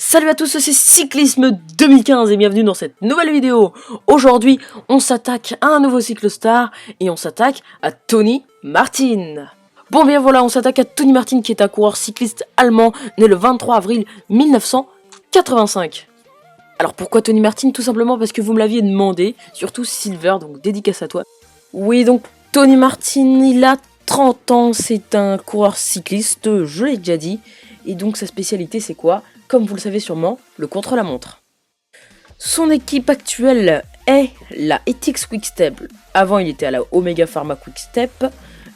Salut à tous, c'est Cyclisme 2015 et bienvenue dans cette nouvelle vidéo. Aujourd'hui, on s'attaque à un nouveau cyclostar et on s'attaque à Tony Martin. Bon bien voilà, on s'attaque à Tony Martin qui est un coureur cycliste allemand né le 23 avril 1985. Alors pourquoi Tony Martin? Tout simplement parce que vous me l'aviez demandé, surtout Silver, donc dédicace à toi. Oui, donc Tony Martin, il a 30 ans, c'est un coureur cycliste, je l'ai déjà dit. Et donc sa spécialité c'est quoi? Comme vous le savez sûrement, le contre-la-montre. Son équipe actuelle est la Ethics Quick-Step. Avant il était à la Omega Pharma Quick-Step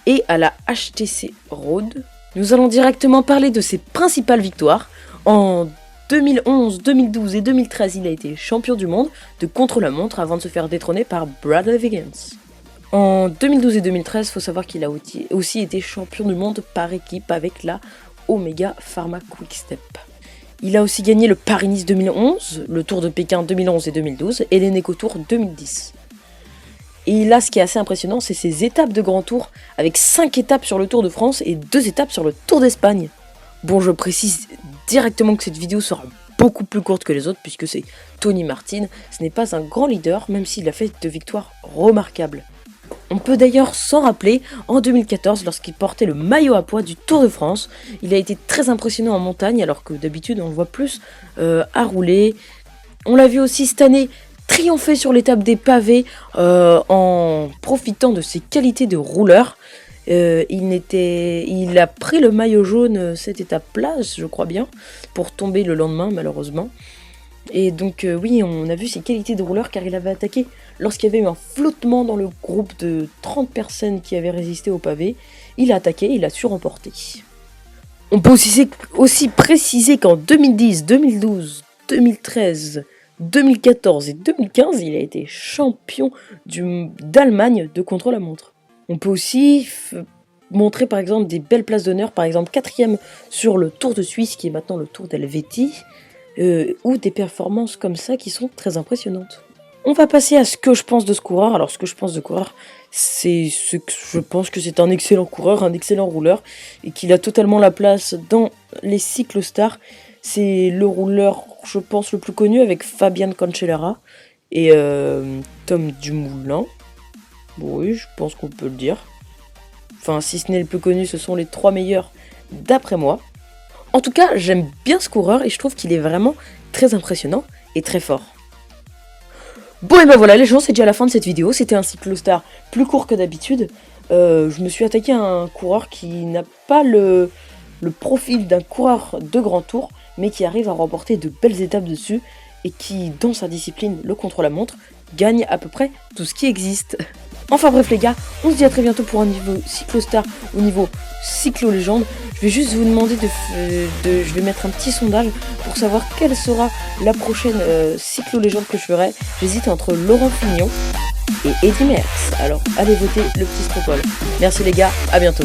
et à la HTC Road. Nous allons directement parler de ses principales victoires. En 2011, 2012 et 2013, il a été champion du monde de contre-la-montre avant de se faire détrôner par Bradley Wiggins. En 2012 et 2013, il faut savoir qu'il a aussi été champion du monde par équipe avec la Omega Pharma Quick-Step. Il a aussi gagné le Paris-Nice 2011, le Tour de Pékin 2011 et 2012 et l'Eneco Tour 2010. Et là, ce qui est assez impressionnant, c'est ses étapes de grand tour, avec 5 étapes sur le Tour de France et 2 étapes sur le Tour d'Espagne. Bon, je précise directement que cette vidéo sera beaucoup plus courte que les autres, puisque c'est Tony Martin. Ce n'est pas un grand leader, même s'il a fait de victoires remarquables. On peut d'ailleurs s'en rappeler, en 2014, lorsqu'il portait le maillot à pois du Tour de France, il a été très impressionnant en montagne, alors que d'habitude on le voit plus à rouler. On l'a vu aussi cette année triompher sur l'étape des pavés en profitant de ses qualités de rouleur. Il a pris le maillot jaune cette étape-là, je crois bien, pour tomber le lendemain malheureusement. Et donc oui, on a vu ses qualités de rouleur car il avait attaqué lorsqu'il y avait eu un flottement dans le groupe de 30 personnes qui avaient résisté au pavé. Il a attaqué, il a su remporter. On peut aussi préciser qu'en 2010, 2012, 2013, 2014 et 2015, il a été champion d'Allemagne de contre-la-montre. On peut aussi montrer par exemple des belles places d'honneur, par exemple 4e sur le Tour de Suisse qui est maintenant le Tour d'Helvétie. Ou des performances comme ça qui sont très impressionnantes. On va passer à ce que je pense de ce coureur. Alors ce que je pense de coureur, c'est ce que je pense que c'est un excellent coureur, un excellent rouleur, et qu'il a totalement la place dans les cyclostars. C'est le rouleur, je pense, le plus connu avec Fabian Cancellara et Tom Dumoulin. Oui, je pense qu'on peut le dire. Enfin, si ce n'est le plus connu, ce sont les 3 meilleurs d'après moi. En tout cas, j'aime bien ce coureur et je trouve qu'il est vraiment très impressionnant et très fort. Bon et ben voilà les gens, c'est déjà la fin de cette vidéo. C'était un cyclostar plus court que d'habitude. Je me suis attaqué à un coureur qui n'a pas le profil d'un coureur de grand tour, mais qui arrive à remporter de belles étapes dessus et qui, dans sa discipline, le contre-la-montre, gagne à peu près tout ce qui existe. Enfin bref les gars, on se dit à très bientôt pour un niveau cyclostar ou niveau cyclo-légende. Je vais juste vous demander je vais mettre un petit sondage pour savoir quelle sera la prochaine cyclo-légende que je ferai. J'hésite entre Laurent Fignon et Eddy Merckx. Alors allez voter le petit stropole. Merci les gars, à bientôt.